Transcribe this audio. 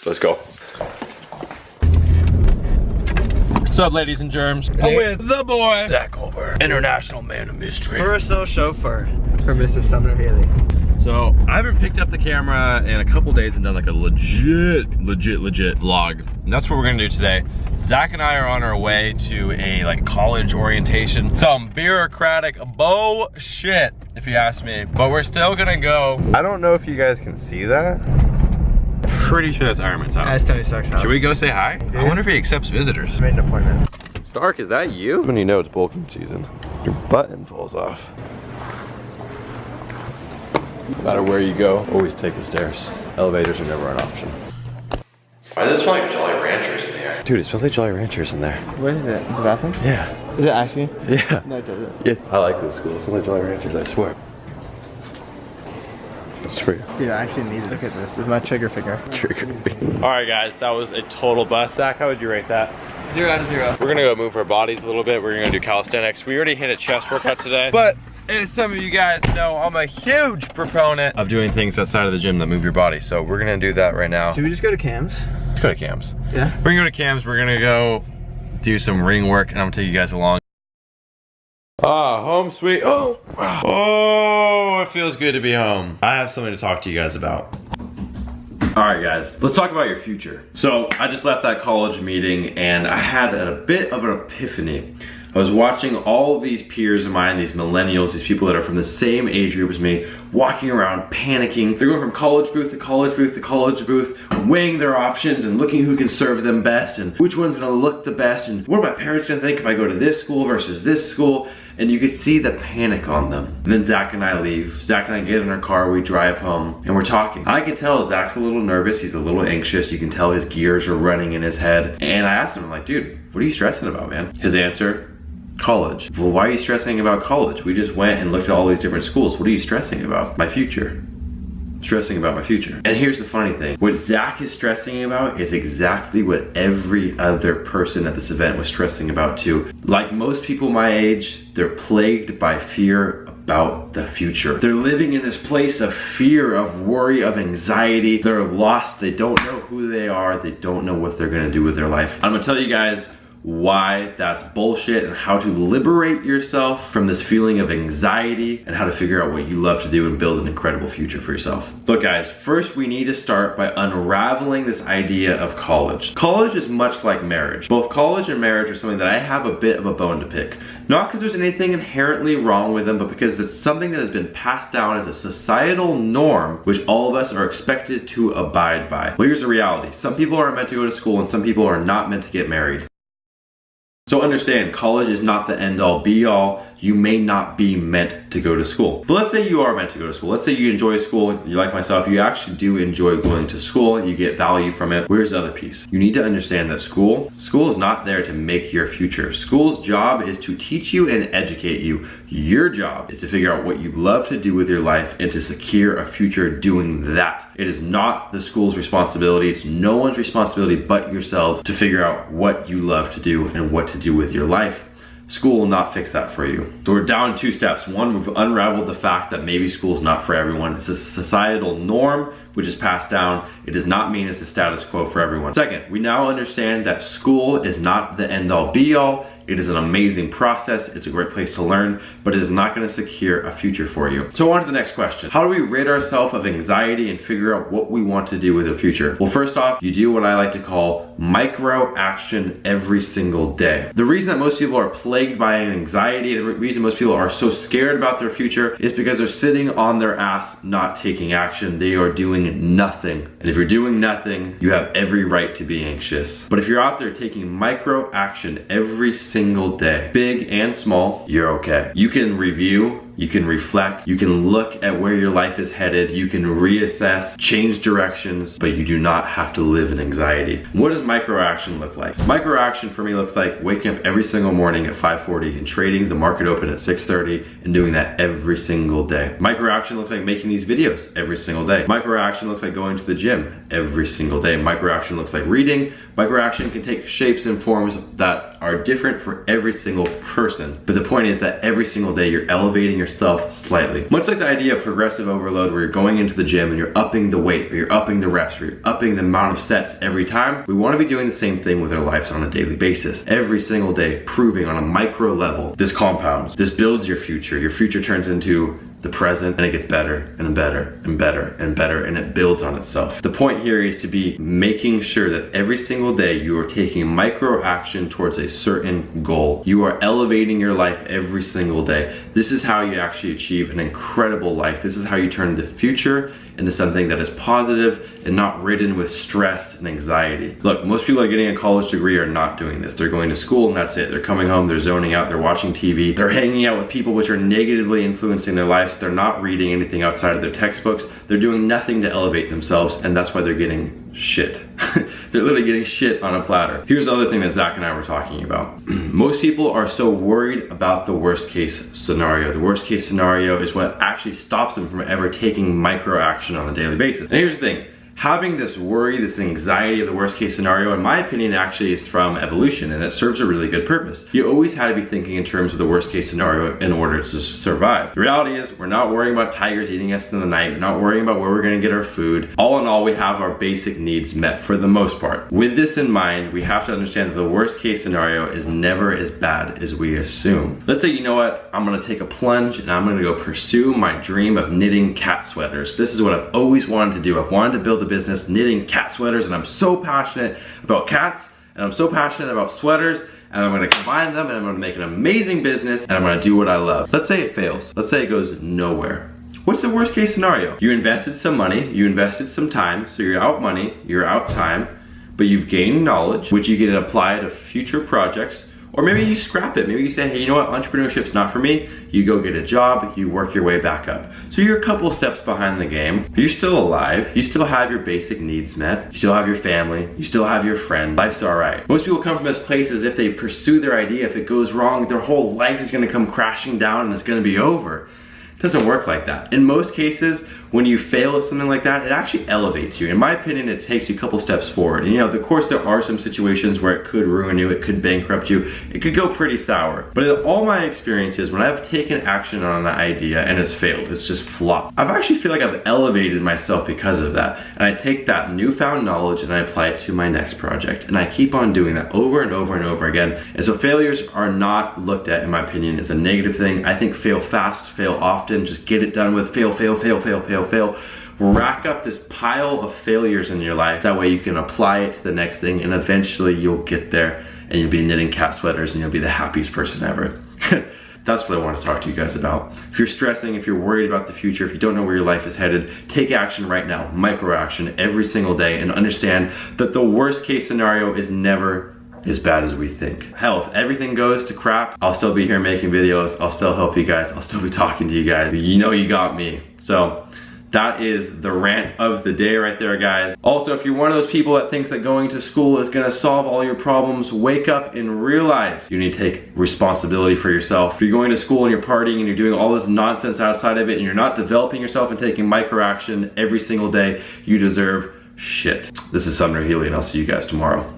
Let's go. What's up, ladies and germs? I'm with the boy, Zach Colbert, international man of mystery. Personal chauffeur for Mr. Sumner Healey. So, I haven't picked up the camera in a couple days and done like a legit vlog. And that's what we're gonna do today. Zach and I are on our way to a like college orientation. Some bureaucratic bullshit, if you ask me. But we're still gonna go. I don't know if you guys can see that. Pretty sure that's Iron Man's house. That's Tony Stark's house. Should we go say hi? I wonder if he accepts visitors. I made an appointment. Stark, is that you? When you know it's bulking season, your button falls off. No matter where you go, always take the stairs. Elevators are never an option. Why does it smell like Jolly Ranchers in here? Dude, it smells like Jolly Ranchers in there. What is it? The bathroom? Yeah. Is it actually? Yeah. No, it doesn't. Yeah. I like this school. It smells like Jolly Ranchers, I swear. It's free. Dude, I actually need to look at this. This is my trigger finger. Alright guys, that was a total bust. Zach, how would you rate that? 0 out of 0. We're gonna go move our bodies a little bit. We're gonna do calisthenics. We already hit a chest workout today. But as some of you guys know, I'm a huge proponent of doing things outside of the gym that move your body. So we're gonna do that right now. Should we just go to Cam's? Let's go to Cam's. Yeah. We're gonna go to Cam's. We're gonna go do some ring work and I'm gonna take you guys along. Ah, home sweet home. Oh, it feels good to be home. I have something to talk to you guys about. All right, guys, let's talk about your future. So I just left that college meeting and I had a bit of an epiphany. I was watching all of these peers of mine, these millennials, these people that are from the same age group as me, walking around panicking. They're going from college booth to college booth to college booth, weighing their options and looking who can serve them best and which one's gonna look the best and what are my parents gonna think if I go to this school versus this school. And you could see the panic on them. And then Zach and I leave. Zach and I get in our car, we drive home, and we're talking. I can tell Zach's a little nervous, he's a little anxious. You can tell his gears are running in his head. And I asked him, I'm like, dude, what are you stressing about, man? His answer, college. Well, why are you stressing about college? We just went and looked at all these different schools. What are you stressing about? My future. Stressing about my future. And here's the funny thing. What Zach is stressing about is exactly what every other person at this event was stressing about too. Like most people my age, they're plagued by fear about the future. They're living in this place of fear, of worry, of anxiety. They're lost. They don't know who they are. They don't know what they're gonna do with their life. I'm gonna tell you guys why that's bullshit and how to liberate yourself from this feeling of anxiety and how to figure out what you love to do and build an incredible future for yourself. Look guys, first we need to start by unraveling this idea of college. College is much like marriage. Both college and marriage are something that I have a bit of a bone to pick. Not because there's anything inherently wrong with them, but because it's something that has been passed down as a societal norm which all of us are expected to abide by. Well, here's the reality. Some people are meant to go to school and some people are not meant to get married. So understand, college is not the end all be all. You may not be meant to go to school. But let's say you are meant to go to school. Let's say you enjoy school, you like myself, you actually do enjoy going to school, you get value from it. Where's the other piece? You need to understand that school is not there to make your future. School's job is to teach you and educate you. Your job is to figure out what you love to do with your life and to secure a future doing that. It is not the school's responsibility. It's no one's responsibility but yourself to figure out what you love to do and what to do with your life. School will not fix that for you. So we're down 2 steps. One, we've unraveled the fact that maybe school's not for everyone. It's a societal norm which is passed down. It does not mean it's the status quo for everyone. Second, we now understand that school is not the end all be all. It is an amazing process. It's a great place to learn, but it is not going to secure a future for you. So on to the next question. How do we rid ourselves of anxiety and figure out what we want to do with the future? Well, first off, you do what I like to call micro action every single day. The reason that most people are plagued by anxiety, the reason most people are so scared about their future is because they're sitting on their ass not taking action. They are doing nothing. And if you're doing nothing, you have every right to be anxious. But if you're out there taking micro action every single day, big and small, you're okay. You can review, you can reflect, you can look at where your life is headed, you can reassess, change directions, but you do not have to live in anxiety. What does micro action look like? Micro action for me looks like waking up every single morning at 5:40 and trading the market open at 6:30 and doing that every single day. Micro action looks like making these videos every single day. Micro action looks like going to the gym every single day. Micro action looks like reading. Micro action can take shapes and forms that are different for every single person. But the point is that every single day you're elevating yourself slightly. Much like the idea of progressive overload, where you're going into the gym and you're upping the weight, or you're upping the reps, or you're upping the amount of sets every time. We want to be doing the same thing with our lives on a daily basis. Every single day, proving on a micro level. This compounds, this builds your future. Your future turns into the present, and it gets better and better and better and better, and it builds on itself. The point here is to be making sure that every single day you are taking micro action towards a certain goal. You are elevating your life every single day. This is how you actually achieve an incredible life. This is how you turn the future into something that is positive and not ridden with stress and anxiety. Look, most people that are getting a college degree are not doing this. They're going to school and that's it. They're coming home, they're zoning out, they're watching TV, they're hanging out with people which are negatively influencing their lives. They're not reading anything outside of their textbooks. They're doing nothing to elevate themselves, and that's why they're getting shit. They're literally getting shit on a platter. Here's the other thing that Zach and I were talking about. Most people are so worried about the worst case scenario. The worst case scenario is what actually stops them from ever taking micro action on a daily basis. And here's the thing. Having this worry, this anxiety of the worst case scenario, in my opinion, actually is from evolution, and it serves a really good purpose. You always had to be thinking in terms of the worst case scenario in order to survive. The reality is we're not worrying about tigers eating us in the night. We're not worrying about where we're gonna get our food. All in all, we have our basic needs met for the most part. With this in mind, we have to understand that the worst case scenario is never as bad as we assume. Let's say, you know what, I'm gonna take a plunge and I'm gonna go pursue my dream of knitting cat sweaters. This is what I've always wanted to do. I've wanted to build a business knitting cat sweaters, and I'm so passionate about cats, and I'm so passionate about sweaters, and I'm gonna combine them, and I'm gonna make an amazing business, and I'm gonna do what I love. Let's say it fails. Let's say it goes nowhere. What's the worst case scenario? You invested some money, you invested some time, so you're out money, you're out time, but you've gained knowledge, which you can apply to future projects. Or maybe you scrap it. Maybe you say, hey, you know what, entrepreneurship's not for me. You go get a job, you work your way back up. So you're a couple steps behind the game. You're still alive. You still have your basic needs met. You still have your family. You still have your friend. Life's all right. Most people come from this place as if they pursue their idea. If it goes wrong, their whole life is gonna come crashing down and it's gonna be over. It doesn't work like that. In most cases, when you fail at something like that, it actually elevates you. In my opinion, it takes you a couple steps forward. And you know, of course, there are some situations where it could ruin you, it could bankrupt you, it could go pretty sour. But in all my experiences, when I've taken action on an idea and it's failed, it's just flopped, I've actually feel like I've elevated myself because of that. And I take that newfound knowledge and I apply it to my next project. And I keep on doing that over and over and over again. And so failures are not looked at, in my opinion, as a negative thing. I think fail fast, fail often, just get it done with, fail, fail, fail, fail, fail, fail. Rack up this pile of failures in your life. That way you can apply it to the next thing, and eventually you'll get there and you'll be knitting cat sweaters and you'll be the happiest person ever. That's what I want to talk to you guys about. If you're stressing, if you're worried about the future, if you don't know where your life is headed, take action right now, micro action every single day, and understand that the worst case scenario is never as bad as we think. Hell, if everything goes to crap, I'll still be here making videos, I'll still help you guys, I'll still be talking to you guys. You know you got me. So that is the rant of the day right there, guys. Also, if you're one of those people that thinks that going to school is gonna solve all your problems, wake up and realize you need to take responsibility for yourself. If you're going to school and you're partying and you're doing all this nonsense outside of it and you're not developing yourself and taking micro action every single day, you deserve shit. This is Sumner, Healey, and I'll see you guys tomorrow.